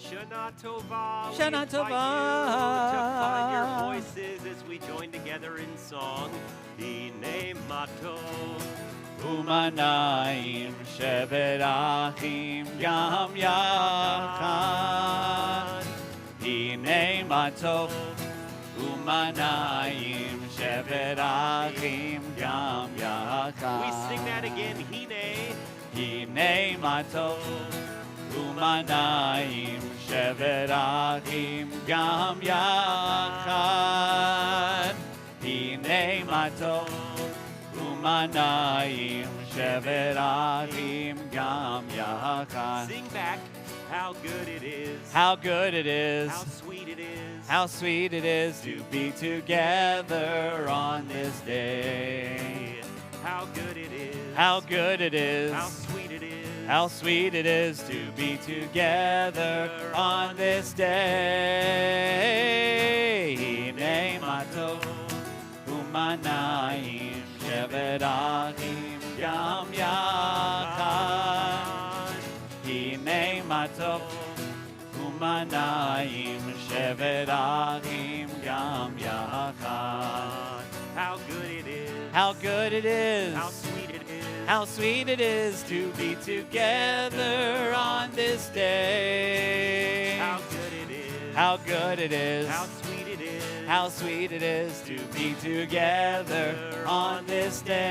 Shana Tova. Shana We invite Tova. you to find your voices as we join together in song. Hine Matov. Umanayim shevet achim gam yachad. Hine matov. Umanayim shevet achim gam yachad. We sing that again. Hine. Hine matov. Umanayim shevet achim gam yachad. Hine matov. Umanayim shevet achim gam yachad. Sing back. How good it is. How good it is. How sweet it is. How sweet it is to be together on this day. How good it is. How good it is. How sweet it is. How sweet it is to be together on this day. Hine matov umanayim shevet achim gam yachad. Hine matov umanayim shevet achim gam yachad. How good it is. How good it is. How sweet it is. How sweet it is to be together on this day. How good it is. How good it is. How sweet it is. How sweet it is to be together on this day.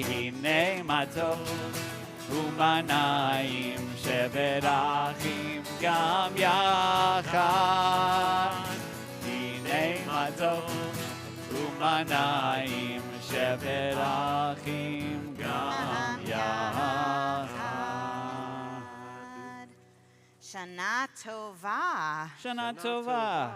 Hine matov umanayim shevet achim gam yachad. Hine matov umanayim shevet achim gam yachad. Shana Tova. Shana Tova.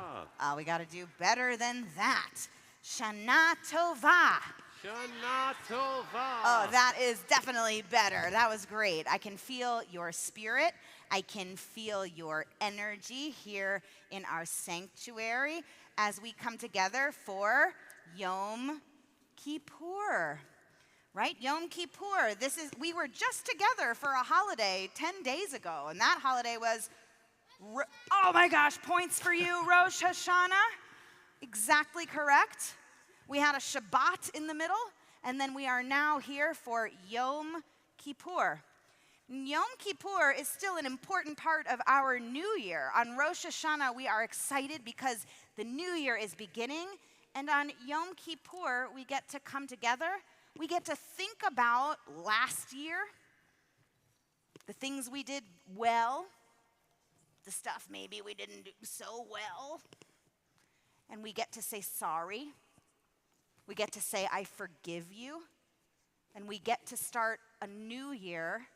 We got to do better than that. Shana Tova. Shana Tova. Oh, that is definitely better. That was great. I can feel your spirit. I can feel your energy here in our sanctuary as we come together for Yom Kippur. Right? Yom Kippur. We were just together for a holiday 10 days ago, and that holiday was, oh my gosh, points for you, Rosh Hashanah. Exactly correct. We had a Shabbat in the middle, and then we are now here for Yom Kippur. Yom Kippur is still an important part of our new year. On Rosh Hashanah, we are excited because the new year is beginning, and on Yom Kippur, we get to come together. We get to think about last year, the things we did well, the stuff maybe we didn't do so well, and we get to say sorry. We get to say, I forgive you, and we get to start a new year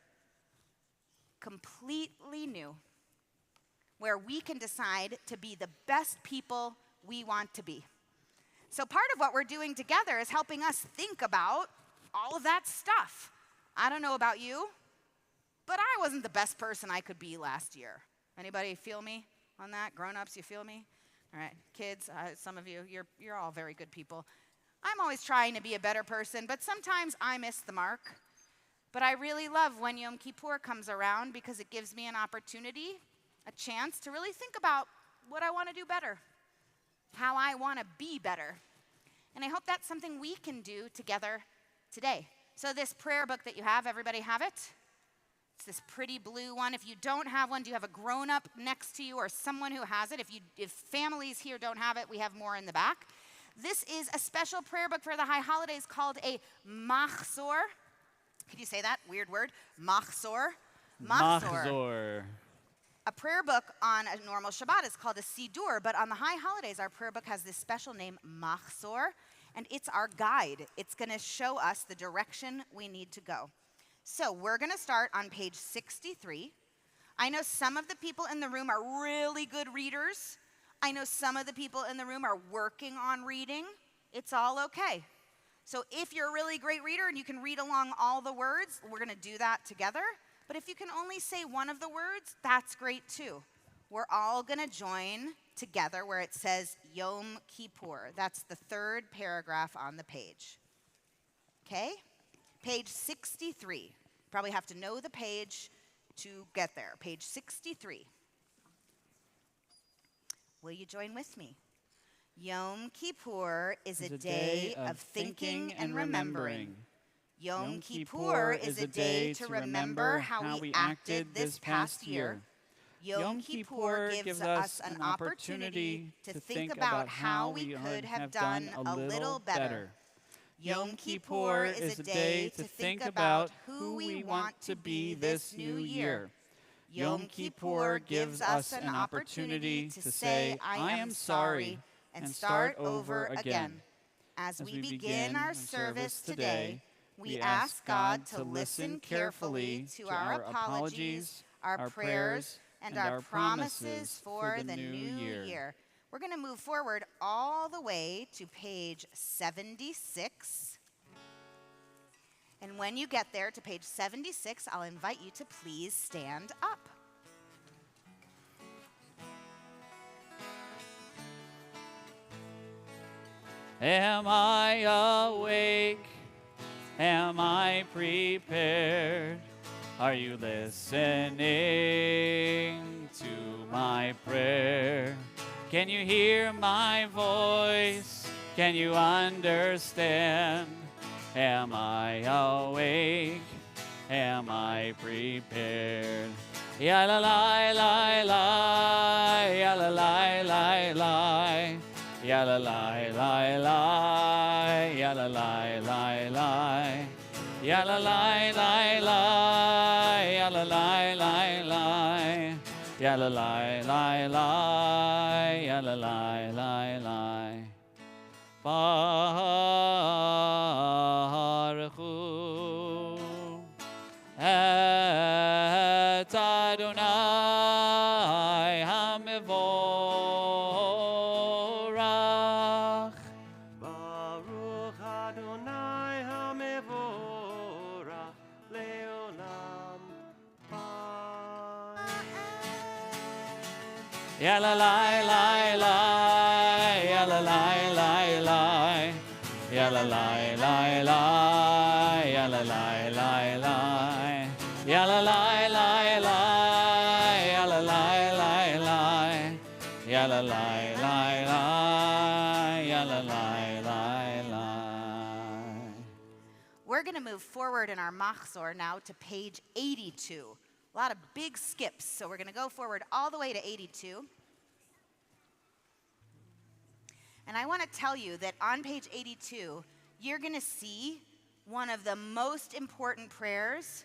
completely new, where we can decide to be the best people we want to be. So part of what we're doing together is helping us think about all of that stuff. I don't know about you, but I wasn't the best person I could be last year. Anybody feel me on that? Grown-ups, you feel me? All right, kids, some of you, you're all very good people. I'm always trying to be a better person, but sometimes I miss the mark. But I really love when Yom Kippur comes around because it gives me an opportunity, a chance to really think about what I want to do better, how I want to be better. And I hope that's something we can do together today. So this prayer book that you have, everybody have it? It's this pretty blue one. If you don't have one, do you have a grown-up next to you or someone who has it? If families here don't have it, we have more in the back. This is a special prayer book for the high holidays called a machzor. Could you say that? Weird word. Machzor. Machzor. A prayer book on a normal Shabbat is called a Sidur, but on the high holidays, our prayer book has this special name, Machzor, and it's our guide. It's going to show us the direction we need to go. So we're going to start on page 63. I know some of the people in the room are really good readers. I know some of the people in the room are working on reading. It's all okay. So if you're a really great reader and you can read along all the words, we're going to do that together. But if you can only say one of the words, that's great too. We're all going to join together where it says Yom Kippur. That's the third paragraph on the page. Okay? Page 63. Probably have to know the page to get there. Page 63. Will you join with me? Yom Kippur is a day of thinking and remembering. Yom Kippur is a day to remember how we acted this past year. Yom Kippur gives us an opportunity to think about how we could have done a little better. Yom Kippur is a day to think about who we want to be this new year. Yom Kippur gives us an opportunity to say, I am sorry, and start over again. As we begin our service today, we ask God to listen carefully to our apologies, our prayers, and our promises for the new year. We're going to move forward all the way to page 76. And when you get there to page 76, I'll invite you to please stand up. Am I awake? Am I prepared? Are you listening to my prayer? Can you hear my voice? Can you understand? Am I awake? Am I prepared? Ya la la la la, ya la la la la, ya la la la la, ya la la la la, ya la la la la, ya la la la la, ya la la la la, ya la la la la. Baruchu et Adonai HaMevorach. Baruch Adonai HaMevorach leolam. Ya la la la la, ya la la la la, ya la la la la, ya la la la la, ya la la la la, ya la la la la, ya la la la la, ya la la la la. We're going to move forward in our machzor now to page 82. A lot of big skips, so we're going to go forward all the way to 82. And I want to tell you that on page 82, you're going to see one of the most important prayers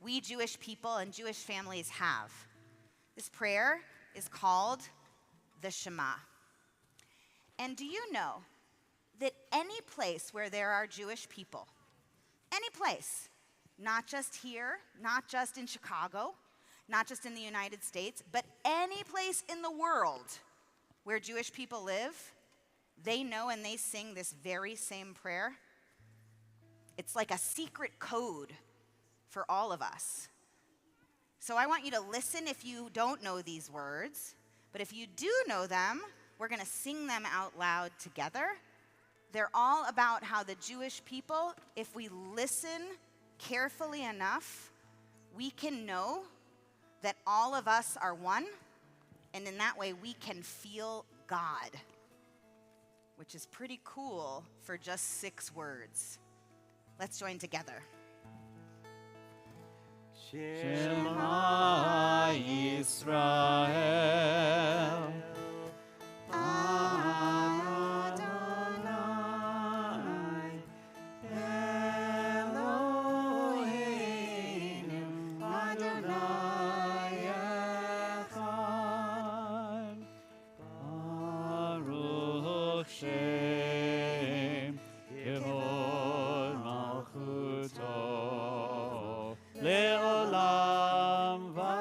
we Jewish people and Jewish families have. This prayer is called the Shema. And do you know that any place where there are Jewish people, any place, not just here, not just in Chicago, not just in the United States, but any place in the world where Jewish people live, they know and they sing this very same prayer. It's like a secret code for all of us. So I want you to listen if you don't know these words, but if you do know them, we're going to sing them out loud together. They're all about how the Jewish people, if we listen carefully enough, we can know that all of us are one, and in that way we can feel God, which is pretty cool for just 6 words. Let's join together. Shema Yisrael, Adonai Eloheinu, Adonai Echad, Baruch Shem Yevod Malchuto Le'olam Vad.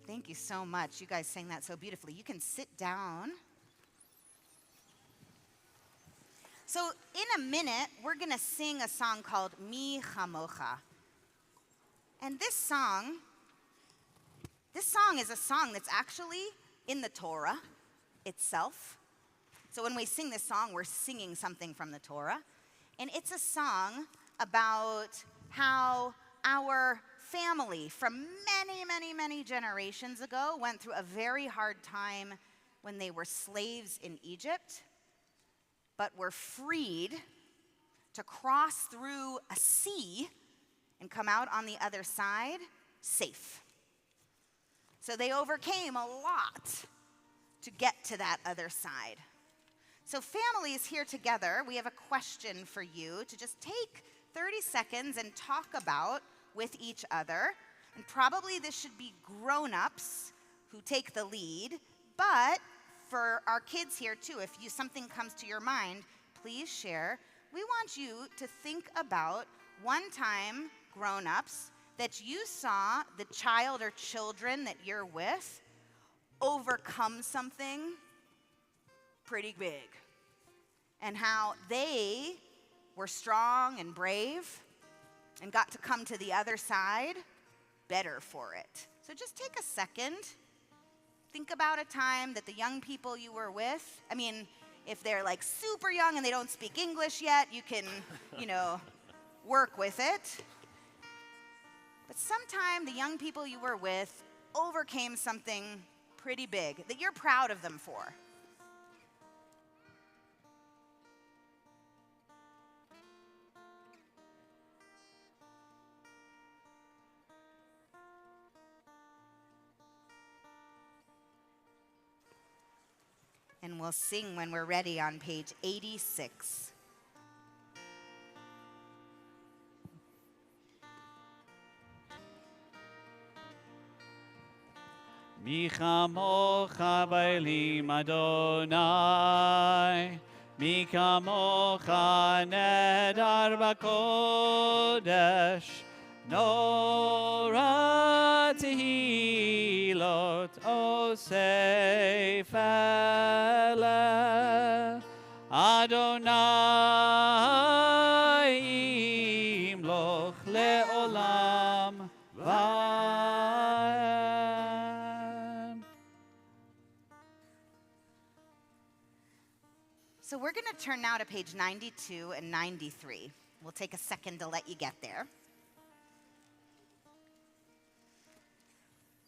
Thank you so much. You guys sang that so beautifully. You can sit down. So in a minute, we're going to sing a song called Mi Chamocha. And this song is a song that's actually in the Torah itself. So when we sing this song, we're singing something from the Torah. And it's a song about how our family from many, many, many generations ago went through a very hard time when they were slaves in Egypt, but were freed to cross through a sea and come out on the other side safe. So they overcame a lot to get to that other side. So families here together, we have a question for you to just take 30 seconds and talk about with each other. And probably this should be grown-ups who take the lead, but for our kids here too, if something comes to your mind, please share. We want you to think about one time, grown-ups, that you saw the child or children that you're with overcome something pretty big, and how they were strong and brave and got to come to the other side better for it. So just take a second. Think about a time that the young people you were with, I mean, if they're like super young and they don't speak English yet, you can, work with it. But sometime the young people you were with overcame something pretty big that you're proud of them for. And we'll sing when we're ready on page 86. Mi chamocha b'elim Adonai, mi kamocha nedar b'kodesh, nora tehilot osef eleh, Adonai imloch le'olam va'ed. So we're going to turn now to page 92 and 93. We'll take a second to let you get there.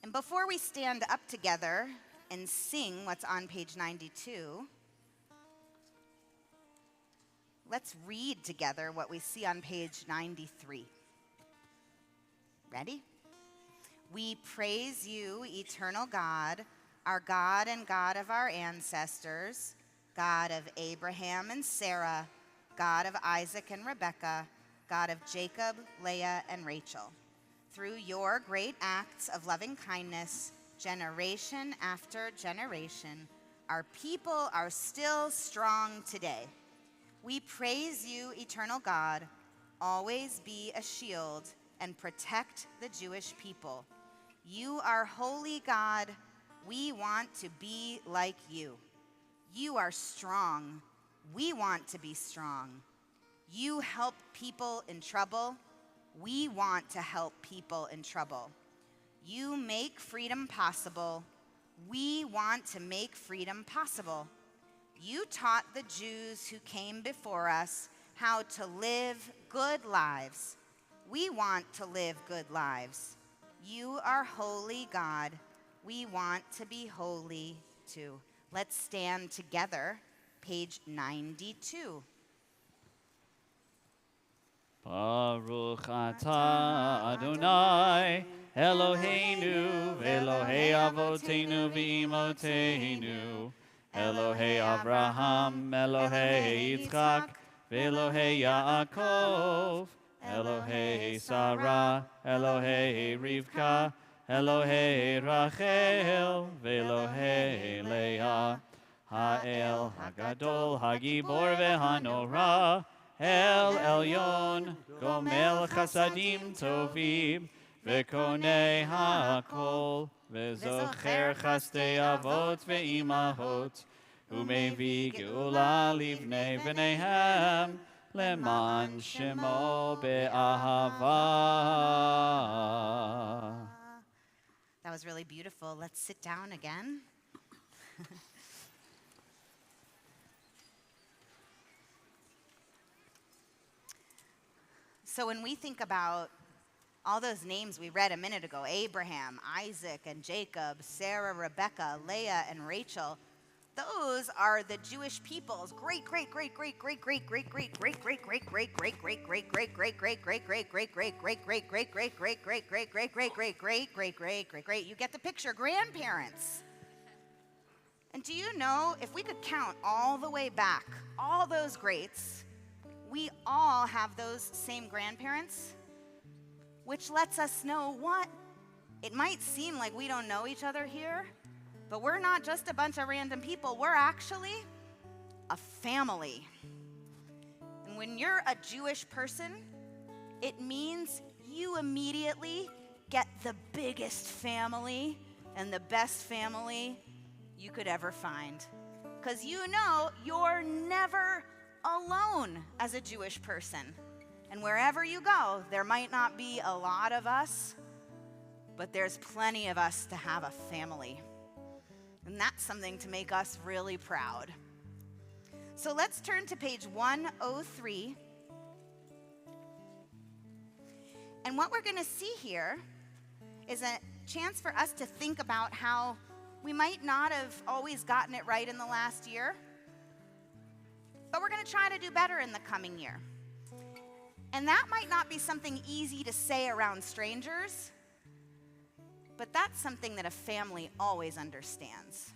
And before we stand up together and sing what's on page 92, let's read together what we see on page 93. Ready? We praise you, eternal God, our God and God of our ancestors, God of Abraham and Sarah, God of Isaac and Rebekah, God of Jacob, Leah, and Rachel. Through your great acts of loving kindness, generation after generation, our people are still strong today. We praise you, eternal God. Always be a shield and protect the Jewish people. You are holy God. We want to be like you. You are strong. We want to be strong. You help people in trouble. We want to help people in trouble. You make freedom possible. We want to make freedom possible. You taught the Jews who came before us how to live good lives. We want to live good lives. You are holy, God. We want to be holy too. Let's stand together, page 92. Baruch atah Adonai, Eloheinu, Elohei Avoteinu v'Imoteinu, Elohei Avraham, Elohei Yitzchak, v'Elohei Yaakov, Elohei Sarah, Elohei Rivka, Elohei Rachel, v'Elohei Leah, Ha'el Hagadol, Hagibor v'Hanora, El Elyon, Gomel Chasadim Tovim, V'konei HaKol, V'zocher Chastei Avot V'imahot, U'mevi Geula Livnei V'neihem, Leman Shemo Be'ahava. That was really beautiful. Let's sit down again. So So when we think about all those names we read a minute ago, Abraham, Isaac, and Jacob, Sarah, Rebecca, Leah, and Rachel, those are the Jewish people's great. You get the picture, grandparents. And do you know, if we could count all the way back, all those greats, we all have those same grandparents, which lets us know what? It might seem like we don't know each other here, but we're not just a bunch of random people. We're actually a family. And when you're a Jewish person, it means you immediately get the biggest family and the best family you could ever find. Because you know you're never alone as a Jewish person. And wherever you go, there might not be a lot of us, but there's plenty of us to have a family. And that's something to make us really proud. So let's turn to page 103. And what we're going to see here is a chance for us to think about how we might not have always gotten it right in the last year, but we're going to try to do better in the coming year. And that might not be something easy to say around strangers, but that's something that a family always understands.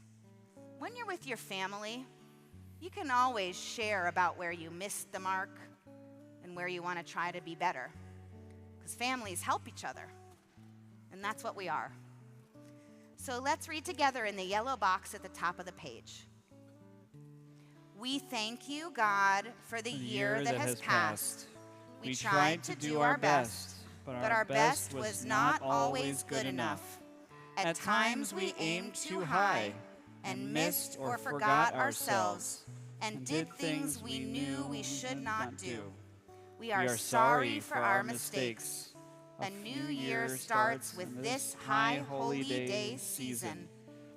When you're with your family, you can always share about where you missed the mark and where you want to try to be better. Because families help each other, and that's what we are. So let's read together in the yellow box at the top of the page. We thank you, God, for the year that has passed. We tried to do our best, but our best was not always good enough. At times we aimed too high and missed or forgot ourselves and did things we knew we should not do. We are sorry for our mistakes. A new year starts with this high holy day season.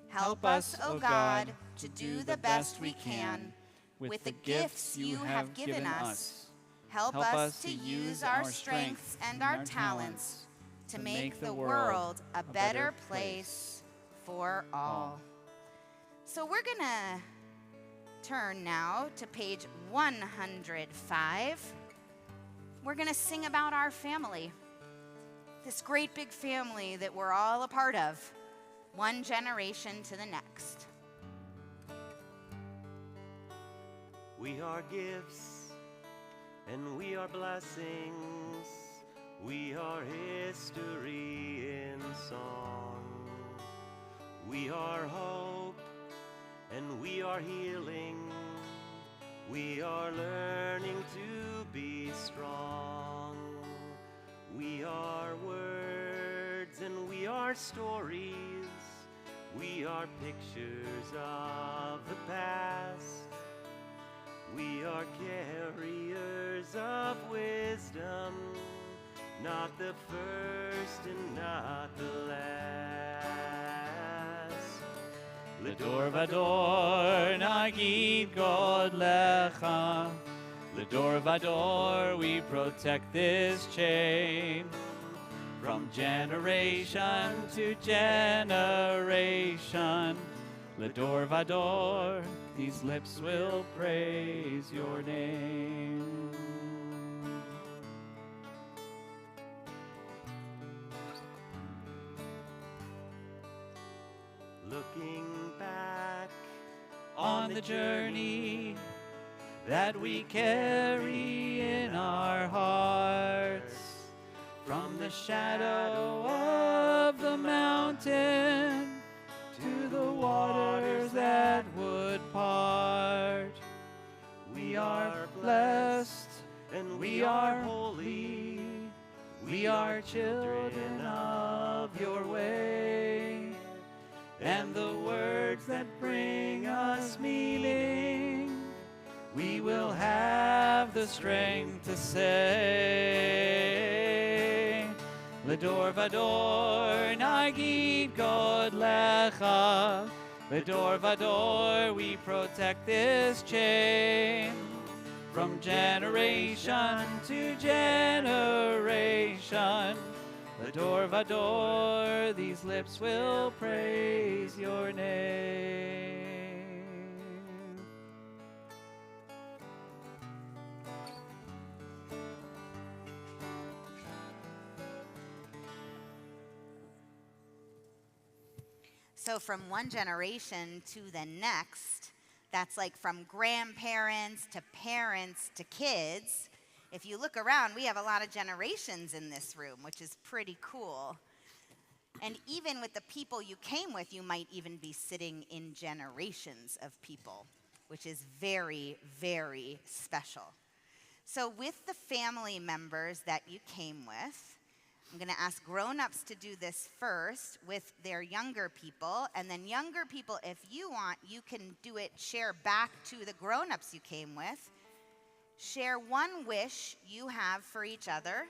Help us, O God, to do the best we can with the gifts you have given us. Help us to use our strengths and our talents to make the world a better place for all. So we're going to turn now to page 105. We're going to sing about our family. This great big family that we're all a part of, one generation to the next. We are gifts and we are blessings. We are history in song. We are hope and we are healing. We are learning to be strong. We are words and we are stories. We are pictures of the past. We are carriers of wisdom, not the first and not the last. L'dor vador nagid God lecha. L'dor vador we protect this chain. From generation to generation, L'dor vador, these lips will praise your name. Looking back On the journey that we carry in our hearts, from the shadow of the mountain to the waters that would part. We are blessed and we are holy. We are children of your way. And the words that bring us meaning, we will have the strength to say. L'dor vador nagid God lecha. L'dor vador we protect this chain. from generation to generation. Adore, adore, these lips will praise your name. So from one generation to the next, that's like from grandparents to parents to kids. If you look around, we have a lot of generations in this room, which is pretty cool. And even with the people you came with, you might even be sitting in generations of people, which is very, very special. So with the family members that you came with, I'm going to ask grown-ups to do this first with their younger people, and then younger people, if you want, you can do it, share back to the grown-ups you came with. Share one wish you have for each other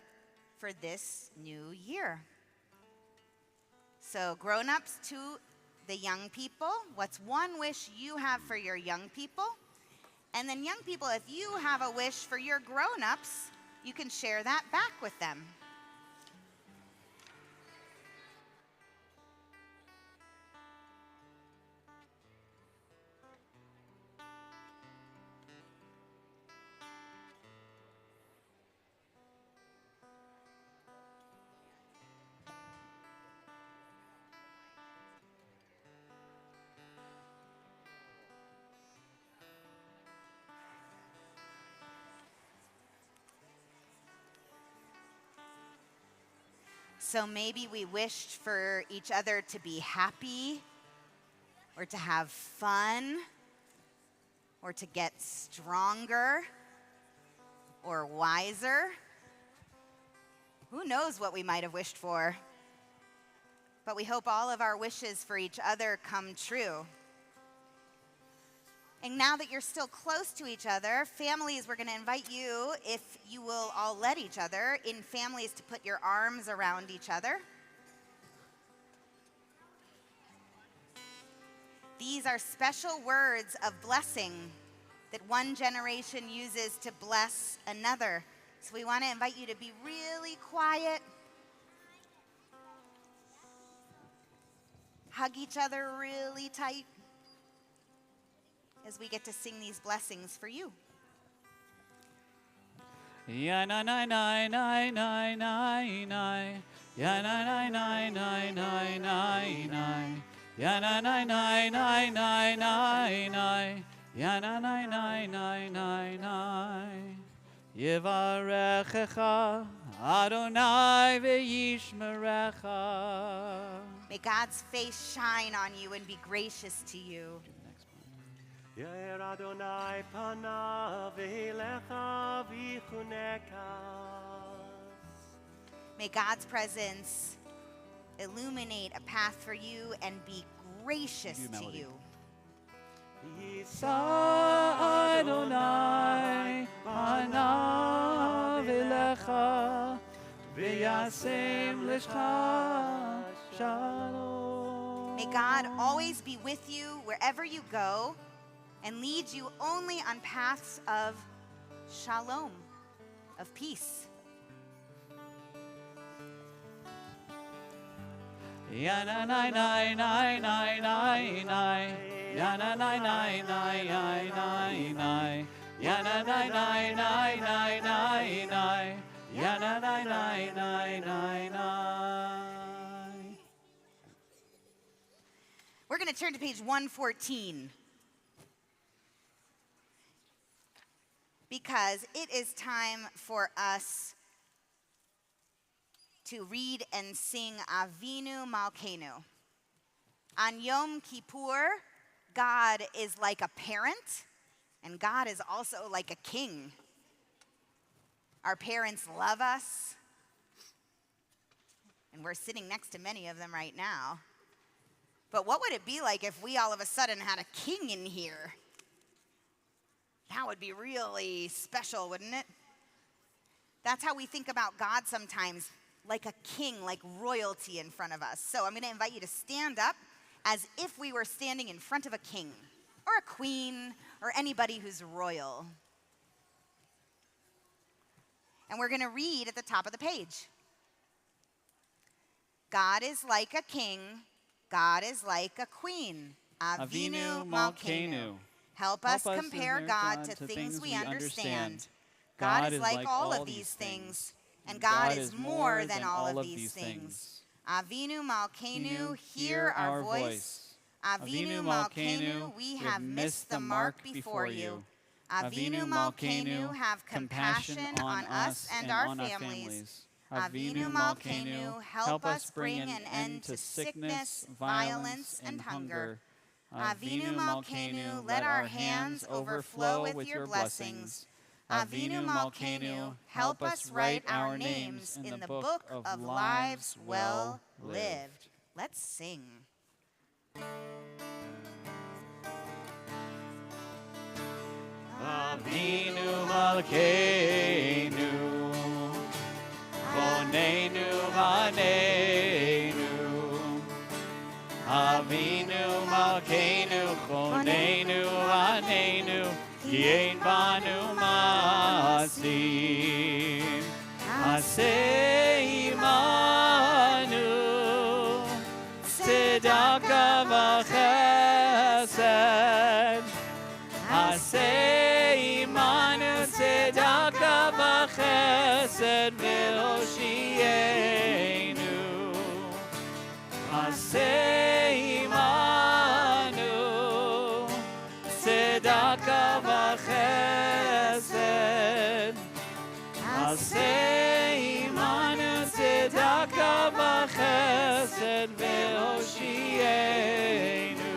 for this new year. So grown-ups to the young people, what's one wish you have for your young people? And then young people, if you have a wish for your grown-ups, you can share that back with them. So maybe we wished for each other to be happy, or to have fun, or to get stronger, or wiser. Who knows what we might have wished for? But we hope all of our wishes for each other come true. And now that you're still close to each other, families, we're going to invite you, if you will all let each other, in families to put your arms around each other. These are special words of blessing that one generation uses to bless another. So we want to invite you to be really quiet. Hug each other really tight as we get to sing these blessings for you. Ya na na na na na na na. Ya na na na na na na na. Ya na na na na na na na. Ya na na na na na na. Yevarechecha Adonai ve'yishmerecha. May God's face shine on you and be gracious to you. Yair Adonai panav elecha v'chunekas. May God's presence illuminate a path for you and be gracious to you. Yisa Adonai panav elecha v'yasem l'shcha shalom. May God always be with you wherever you go and lead you only on paths of shalom, of peace. Ya na na na na na na na. Ya na na na na na na na. Ya na na na na na na na. Ya na na na na na na. We're going to turn to page 114 because it is time for us to read and sing Avinu Malkeinu. On Yom Kippur, God is like a parent, and God is also like a king. Our parents love us, and we're sitting next to many of them right now. But what would it be like if we all of a sudden had a king in here? That would be really special, wouldn't it? That's how we think about God sometimes, like a king, like royalty in front of us. So I'm going to invite you to stand up as if we were standing in front of a king or a queen or anybody who's royal. And we're going to read at the top of the page. God is like a king. God is like a queen. Avinu Malkeinu. Help us compare God to things we understand. God is like all of these things, and God is more than all of these things. Avinu Malkeinu, hear our voice. Avinu Malkeinu, we have missed the mark before you. Avinu Malkeinu, have compassion on us and our families. Avinu Malkeinu, help us bring an end to sickness, violence, and hunger. Avinu Malkeinu, let our hands overflow with your blessings. Avinu Malkeinu, help us write our names in the book of lives well lived. Let's sing. Avinu Malkeinu, Bonenu Hanenu. Avinu Malkeinu, Bonenu Hanenu, Ki ein banu masim. Aseh imanu, tzedaka v'chesed. Aseh imanu, tzedaka v'chesed v'hoshienu. Aseh imanu, tzedaka v'chesed. Aseh imanu, tzedaka v'chesed v'hoshienu.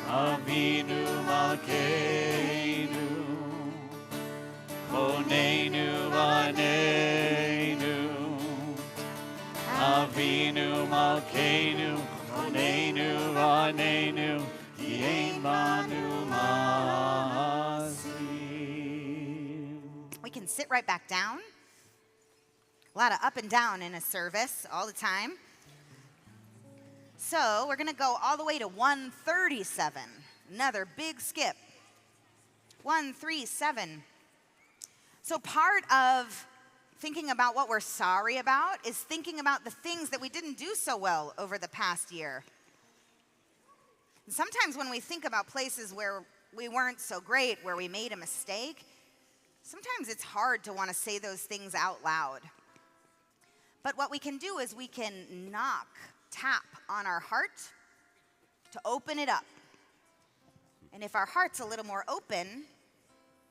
Avinu Malkeinu, Chonenu Aneinu. Avinu Malkeinu, Chonenu Aneinu, Ki ein banu masim. We can sit right back down. A lot of up and down in a service all the time. So we're going to go all the way to 137. Another big skip. 137. So part of thinking about what we're sorry about is thinking about the things that we didn't do so well over the past year. And sometimes when we think about places where we weren't so great, where we made a mistake, sometimes it's hard to want to say those things out loud. But what we can do is we can tap on our heart to open it up. And if our heart's a little more open,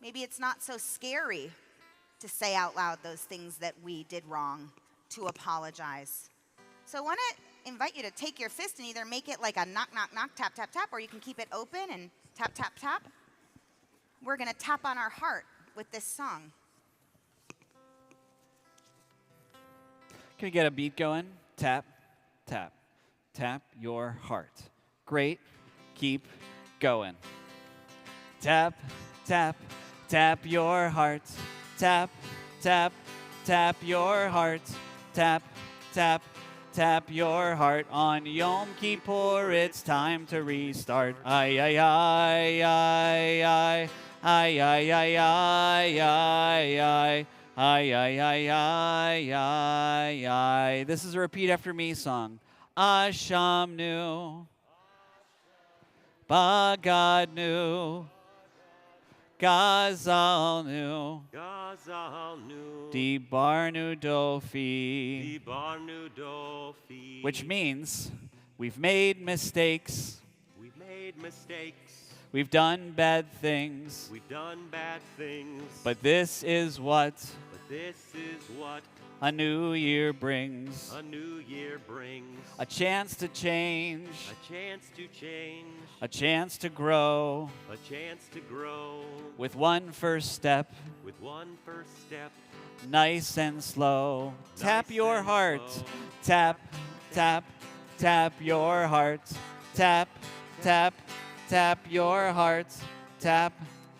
maybe it's not so scary to say out loud those things that we did wrong, to apologize. So I want to invite you to take your fist and either make it like a knock, knock, knock, tap, tap, tap, or you can keep it open and tap, tap, tap. We're going to tap on our heart with this song. Can we get a beat going? Tap, tap, tap your heart. Great. Keep going. Tap, tap, tap your heart. Tap, tap, tap your heart. Tap, tap, tap your heart. On Yom Kippur, it's time to restart. Ay, ay, ay, ay, ay. Ay, ay, ay, ay, ay, ay. Ay, ay, ay, ay, ay, ay. This is a repeat after me song. Ashamnu, Bagadnu, Gazalnu, Dibarnu Dofi. Which means we've made mistakes. We've made mistakes. We've done bad things. We've done bad things. But this is what a new year brings. A new year brings. A chance to change. A chance to change. A chance to grow. A chance to grow. With one first step. With one first step. Nice and slow. Nice Tap your and heart. slow. Tap, tap, tap your heart. Tap, tap, tap your heart. Tap,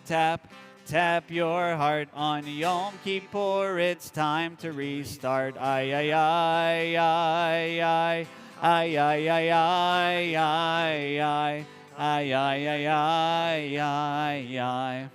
tap, tap your heart. On Yom Kippur, it's time to restart. Ay, ay, ay, ay, ay. Ay, ay, ay, ay, ay, ay. Ay, ay, ay, ay, ay, ay.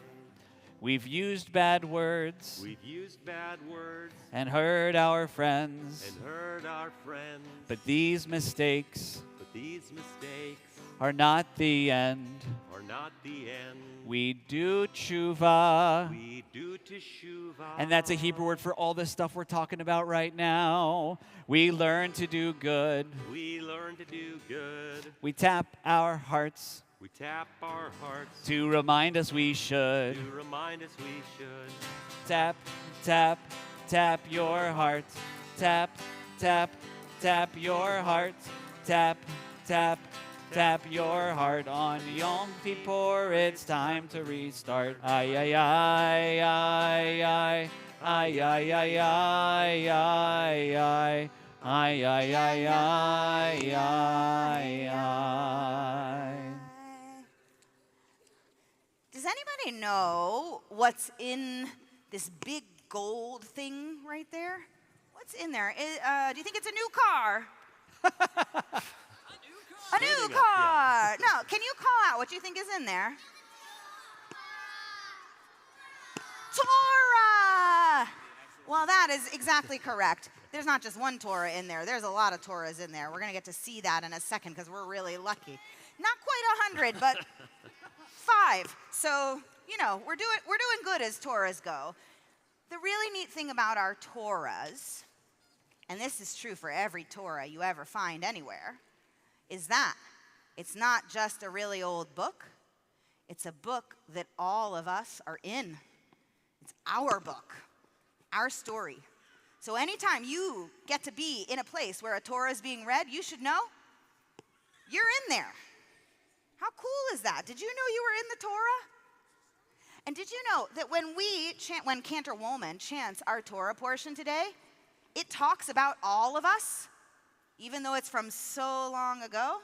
We've used bad words We've used bad words and hurt our friends. and hurt our friends. But these mistakes But these mistakes are not the end. are not the end. We do tshuva. We do teshuvah. And that's a Hebrew word for all this stuff we're talking about right now. We learn to do good. We learn to do good. We tap our hearts We tap our hearts to remind us we should. to remind us we should. Tap, tap, tap your heart. Tap, tap, tap your heart. Tap, tap, tap your heart. On Yom Kippur, it's time to restart. Ay, ay, ay, ay, ay. Ay, ay, ay, ay, ay, ay. Ay, ay, ay, ay, ay, ay. Does anybody know what's in this big gold thing right there? What's in there? Do you think it's a new car? A new Standing up, car. No, can you call out what you think is in there? Torah. Well, that is exactly correct. There's not just one Torah in there. There's a lot of Torahs in there. We're going to get to see that in a second because we're really lucky. Not quite 100, but 5. So, you know, we're doing good as Torahs go. The really neat thing about our Torahs, and this is true for every Torah you ever find anywhere, is that it's not just a really old book. It's a book that all of us are in. It's our book, our story. So anytime you get to be in a place where a Torah is being read, you should know you're in there. How cool is that? Did you know you were in the Torah? And did you know that when Cantor Woolman chants our Torah portion today, it talks about all of us, even though it's from so long ago?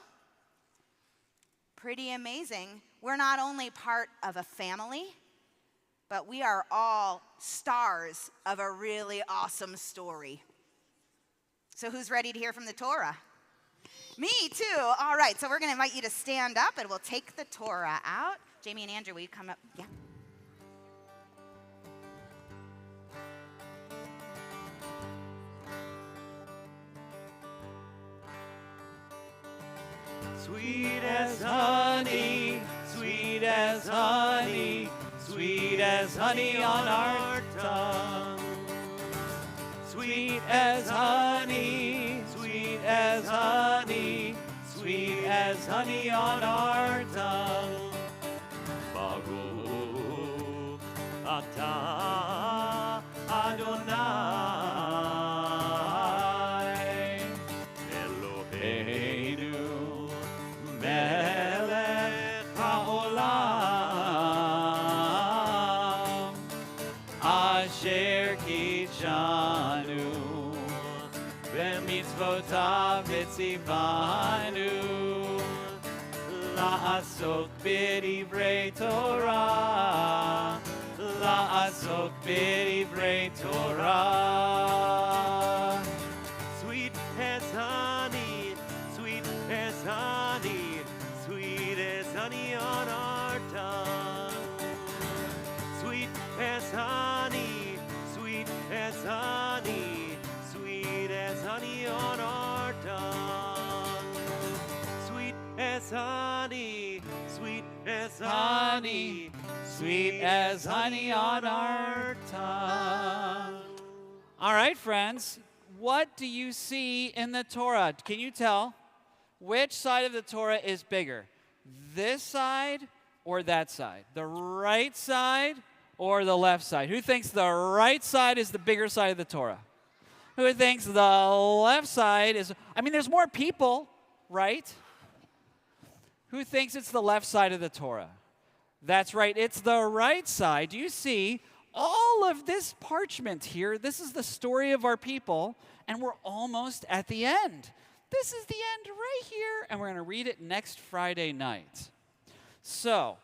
Pretty amazing. We're not only part of a family, but we are all stars of a really awesome story. So who's ready to hear from the Torah? Me too. All right, so we're going to invite you to stand up and we'll take the Torah out. Jamie and Andrew, will you come up? Yeah. Sweet as honey, sweet as honey, sweet as honey on our tongue. Sweet as honey, sweet as honey, sweet as honey on our tongue. Baruch atah Adonai Eloheinu melech haolam asher kitshanu b'mitzvotav etzivanu la'asok b'divrei Torah la'asok b'divrei Torah. Sweet as honey, sweet as honey, sweet as honey on our tongue. Sweet as honey, sweet as honey, sweet as honey on our tongue. Sweet as honey, sweet as honey, Sweet as honey on our tongue. All right, friends, what do you see in the Torah? Can you tell which side of the Torah is bigger? This side or that side? The right side or the left side? Who thinks the right side is the bigger side of the Torah? Who thinks the left side is, there's more people, right? Who thinks it's the left side of the Torah? That's right, it's the right side. Do you see all of this parchment here? This is the story of our people, and we're almost at the end. This is the end right here, and we're going to read it next Friday night. So,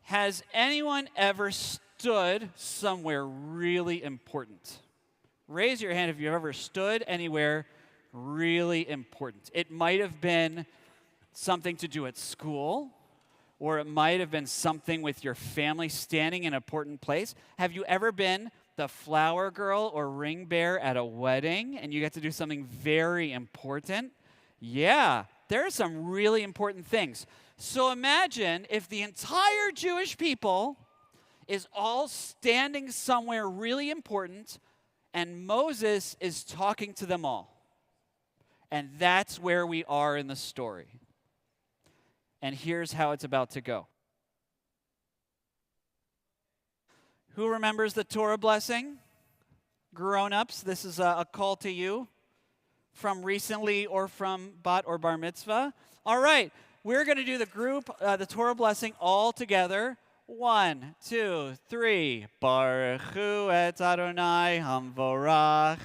has anyone ever stood somewhere really important? Raise your hand if you've ever stood anywhere really important. It might have been something to do at school, or it might have been something with your family standing in an important place. Have you ever been the flower girl or ring bearer at a wedding and you get to do something very important? Yeah, there are some really important things. So imagine if the entire Jewish people is all standing somewhere really important and Moses is talking to them all. And that's where we are in the story. And here's how it's about to go. Who remembers the Torah blessing? Grown-ups, this is a call to you from recently or from bat or bar mitzvah. All right, we're going to do the Torah blessing all together. 1, 2, 3. Baruch hu et Adonai hamvorach.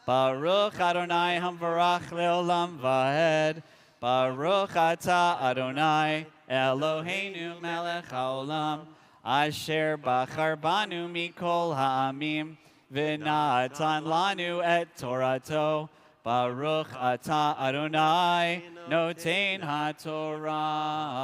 Baruch Adonai hamvorach leolam vahed. Baruch atah Adonai Eloheinu melech haolam. Asher bachar banu mikol ha'amim. V'natan lanu et Torato. Baruch atah Adonai noten haTorah.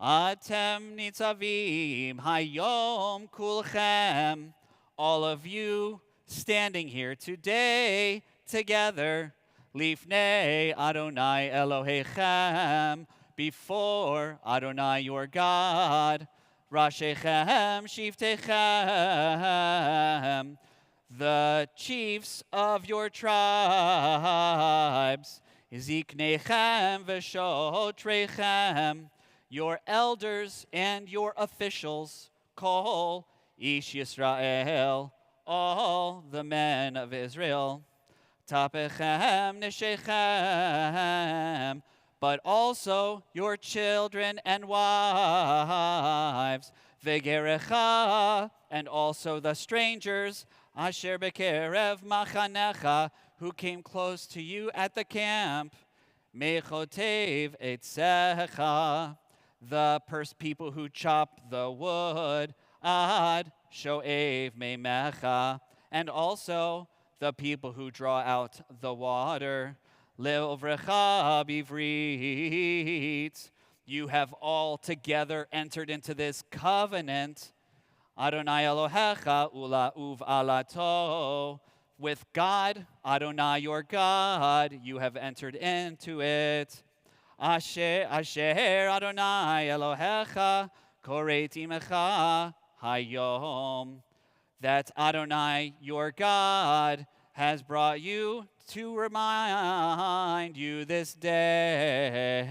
Atem nitzavim hayom kulchem. All of you standing here today together. Lifnei Adonai Elohechem. Before Adonai your God. Rashechem shiftechem. The chiefs of your tribes. Ziknechem v'shotrechem. Your elders and your officials, call Ish Yisrael, all the men of Israel. Tapechem neshechem, but also your children and wives. Vegerecha, and also the strangers. Asher bekerev machanecha, who came close to you at the camp. Mechotev etzecha, the people who chop the wood, ad shoev meimecha, and also the people who draw out the water, leovrecha bivrit. You have all together entered into this covenant, Adonai Elohecha ula uv alato, with God, Adonai your God, you have entered into it. Asher Adonai Elohecha koret imecha hayom, that Adonai your God has brought you to remind you this day.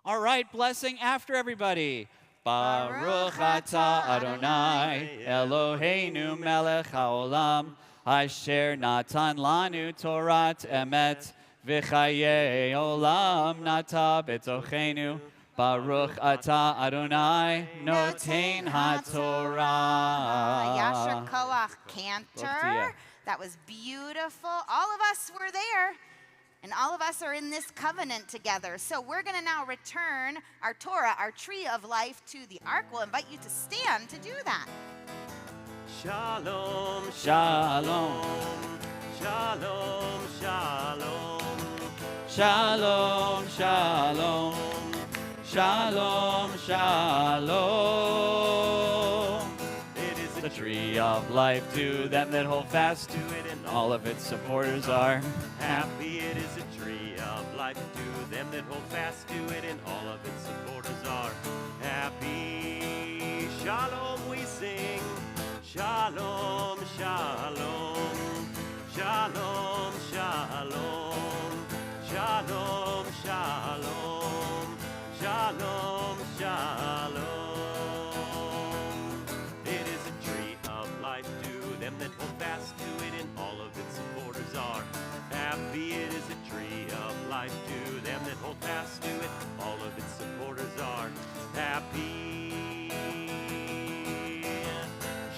All right, blessing after everybody. Baruch atah Adonai Eloheinu melech haolam. Asher natan lanu Torat emet v'chayei olam nata betochenu. Baruch atah Adonai noten haTorah. Yasher Koach Cantor. That was beautiful. All of us were there. And all of us are in this covenant together. So we're going to now return our Torah, our tree of life, to the ark. We'll invite you to stand to do that. Shalom, Shalom. shalom, shalom. Shalom, shalom. Shalom, shalom. It is The tree of life to them that hold fast to it, and all of its supporters are happy. It is a tree of life to them that hold fast to it, and all of its supporters are happy. Shalom, we sing. Shalom, shalom. Shalom, shalom. Shalom, shalom. Shalom, shalom. It is a tree of life to them that hold fast to it, and all of its supporters are happy. It is a tree of life to them that hold fast to it, all of its supporters are happy.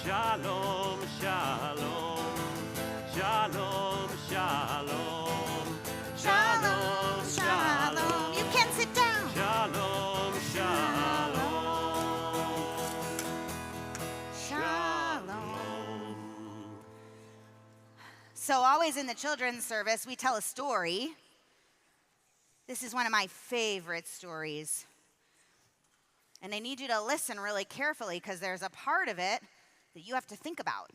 Shalom, shalom. Shalom, shalom. Shalom, shalom. You can sit down. Shalom, shalom. Shalom. So, always in the children's service, we tell a story. This is one of my favorite stories. And I need you to listen really carefully because there's a part of it that you have to think about.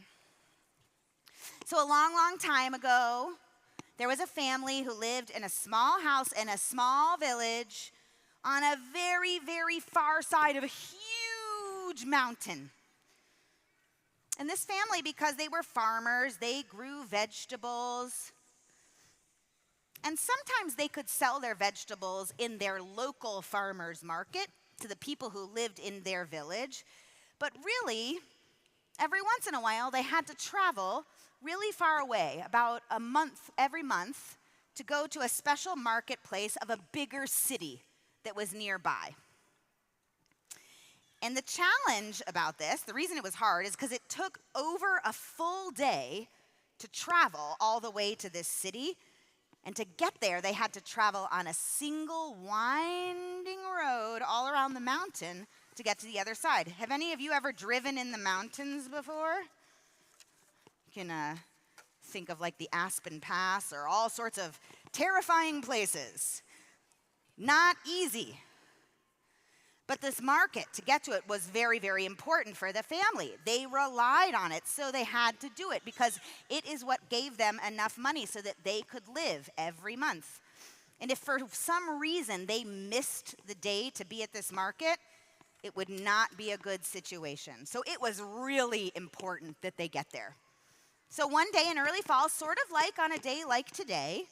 So, a long, long time ago, there was a family who lived in a small house in a small village on a very, very far side of a huge mountain. And this family, because they were farmers, they grew vegetables. And sometimes they could sell their vegetables in their local farmers market to the people who lived in their village. But really, every once in a while, they had to travel really far away, about a month, every month, to go to a special marketplace of a bigger city that was nearby. And the challenge about this, the reason it was hard, is because it took over a full day to travel all the way to this city. And to get there, they had to travel on a single winding road all around the mountain to get to the other side. Have any of you ever driven in the mountains before? You can think of like the Aspen Pass or all sorts of terrifying places. Not easy. But this market, to get to it, was very, very important for the family. They relied on it, so they had to do it because it is what gave them enough money so that they could live every month. And if for some reason they missed the day to be at this market, it would not be a good situation. So it was really important that they get there. So one day in early fall, sort of like on a day like today,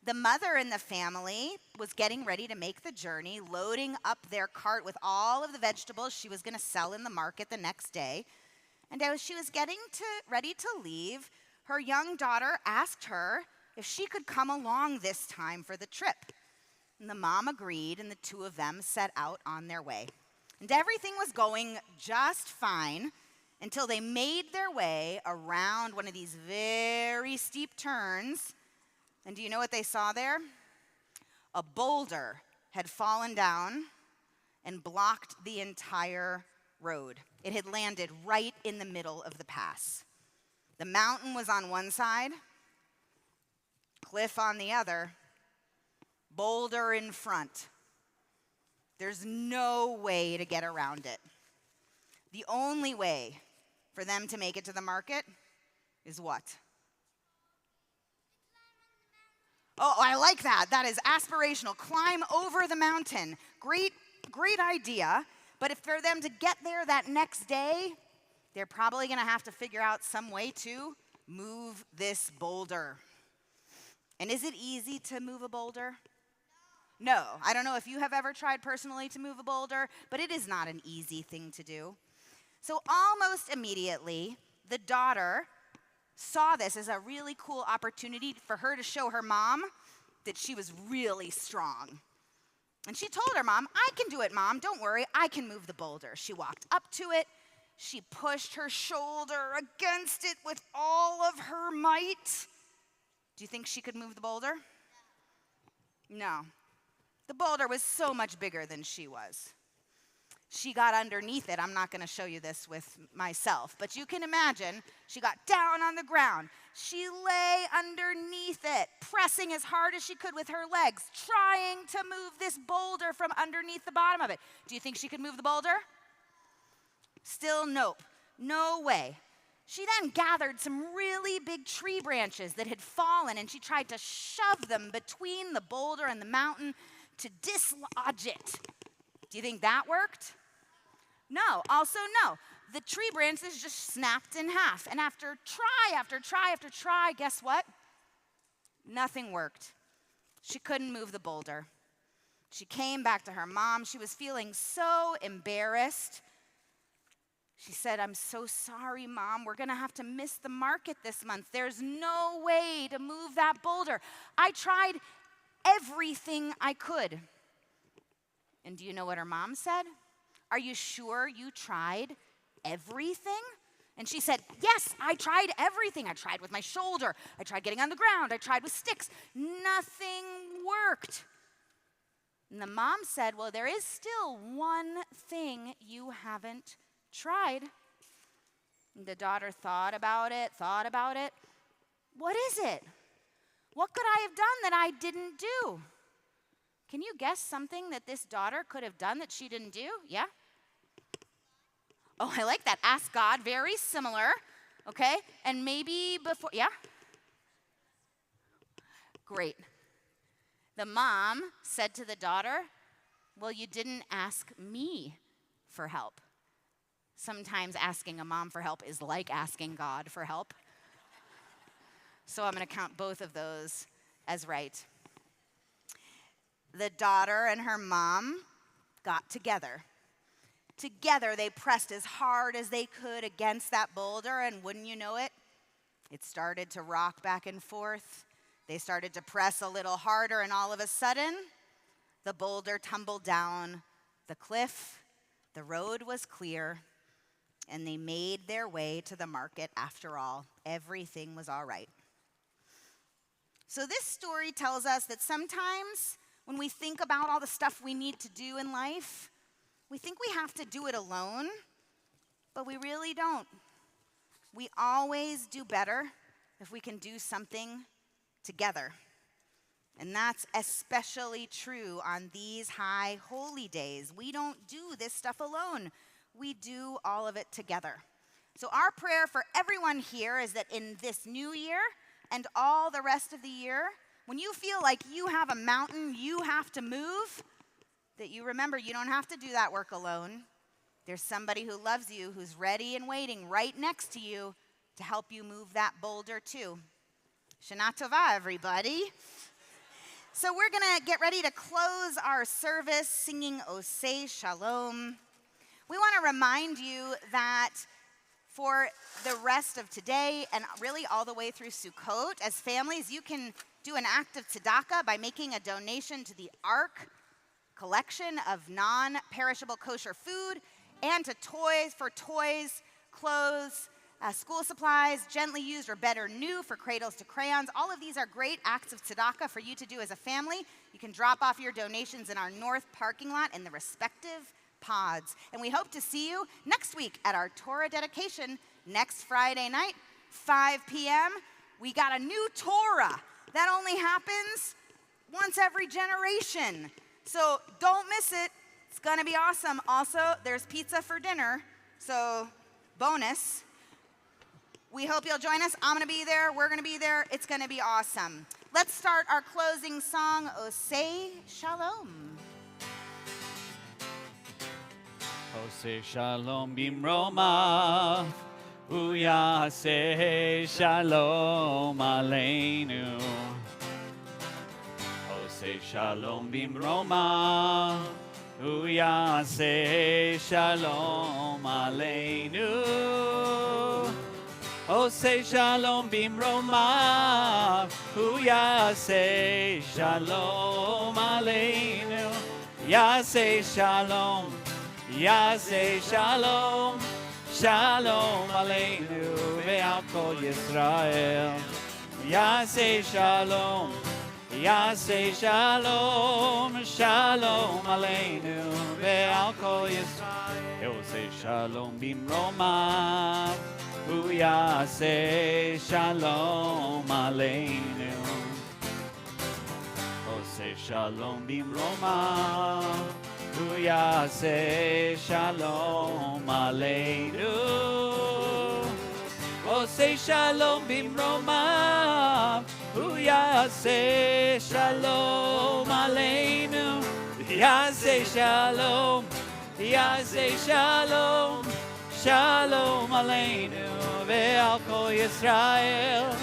the mother in the family was getting ready to make the journey, loading up their cart with all of the vegetables she was going to sell in the market the next day. And as she was getting ready to leave, her young daughter asked her if she could come along this time for the trip. And the mom agreed, and the two of them set out on their way. And everything was going just fine until they made their way around one of these very steep turns. And do you know what they saw there? A boulder had fallen down and blocked the entire road. It had landed right in the middle of the pass. The mountain was on one side, cliff on the other, boulder in front. There's no way to get around it. The only way for them to make it to the market is what? Oh, I like that. That is aspirational. Climb over the mountain. Great idea. But if for them to get there that next day, they're probably going to have to figure out some way to move this boulder. And is it easy to move a boulder? No. I don't know if you have ever tried personally to move a boulder, but it is not an easy thing to do. So almost immediately, the daughter saw this as a really cool opportunity for her to show her mom that she was really strong. And she told her mom, "I can do it, Mom. Don't worry. I can move the boulder." She walked up to it. She pushed her shoulder against it with all of her might. Do you think she could move the boulder? No. The boulder was so much bigger than she was. She got underneath it. I'm not going to show you this with myself, but you can imagine she got down on the ground. She lay underneath it, pressing as hard as she could with her legs, trying to move this boulder from underneath the bottom of it. Do you think she could move the boulder? Still nope. No way. She then gathered some really big tree branches that had fallen, and she tried to shove them between the boulder and the mountain to dislodge it. Do you think that worked? No. Also, no. The tree branches just snapped in half. And after try after try after try, guess what? Nothing worked. She couldn't move the boulder. She came back to her mom. She was feeling so embarrassed. She said, "I'm so sorry, Mom. We're going to have to miss the market this month. There's no way to move that boulder. I tried everything I could." And do you know what her mom said? "Are you sure you tried everything?" And she said, "Yes, I tried everything. I tried with my shoulder. I tried getting on the ground. I tried with sticks. Nothing worked." And the mom said, "Well, there is still one thing you haven't tried." And the daughter thought about it. What is it? What could I have done that I didn't do? Can you guess something that this daughter could have done that she didn't do? Yeah? Oh, I like that. Ask God. Very similar. Okay? And maybe before, yeah? Great. The mom said to the daughter, well, you didn't ask me for help. Sometimes asking a mom for help is like asking God for help. So I'm going to count both of those as right. The daughter and her mom got together. Together, they pressed as hard as they could against that boulder, and wouldn't you know it, it started to rock back and forth. They started to press a little harder, and all of a sudden, the boulder tumbled down the cliff. The road was clear, and they made their way to the market after all. Everything was all right. So this story tells us that sometimes when we think about all the stuff we need to do in life, we think we have to do it alone, but we really don't. We always do better if we can do something together. And that's especially true on these high holy days. We don't do this stuff alone. We do all of it together. So our prayer for everyone here is that in this new year and all the rest of the year, when you feel like you have a mountain you have to move, that you remember you don't have to do that work alone. There's somebody who loves you, who's ready and waiting right next to you to help you move that boulder too. Shana Tova, everybody. So we're going to get ready to close our service singing Oseh Shalom. We want to remind you that for the rest of today and really all the way through Sukkot, as families, you can do an act of tzedakah by making a donation to the Ark collection of non-perishable kosher food and to toys, clothes, school supplies, gently used or better new for cradles to crayons. All of these are great acts of tzedakah for you to do as a family. You can drop off your donations in our north parking lot in the respective pods. And we hope to see you next week at our Torah dedication next Friday night, 5 p.m. We got a new Torah. That only happens once every generation. So don't miss it. It's going to be awesome. Also, there's pizza for dinner, so bonus. We hope you'll join us. I'm going to be there. We're going to be there. It's going to be awesome. Let's start our closing song, Oseh Shalom. Oseh Shalom bimromav, uyaseh Shalom aleinu. Oseh Shalom bimromav, uyaseh Shalom aleinu. Oseh Shalom bimromav, uyaseh Shalom aleinu. Yaseh Shalom, Yaseh Shalom, Shalom aleinu ve'al kol Yisrael. Yaseh Shalom, Yaseh Shalom, Shalom aleinu ve'al kol Yisrael. Oseh Shalom bimromav, Yaseh Shalom aleinu. Oseh Shalom bimromav, Yaseh Shalom aleinu. Oseh Shalom bimromav, Yaseh Shalom aleinu. Yaseh Shalom, Yaseh Shalom, Shalom aleinu ve'al kol Yisrael.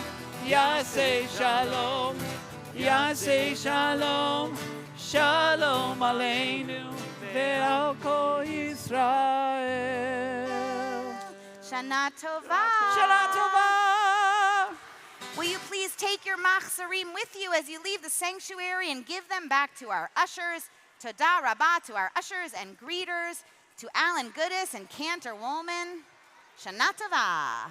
Yaseh Shalom, Yaseh Shalom, Shalom aleinu ve'al kol Yisrael. Shana Tova. Shana Tova. Will you please take your machzarim with you as you leave the sanctuary and give them back to our ushers? Toda Rabbah to our ushers and greeters, to Alan Goodis and Cantor Woolman. Shana Tova.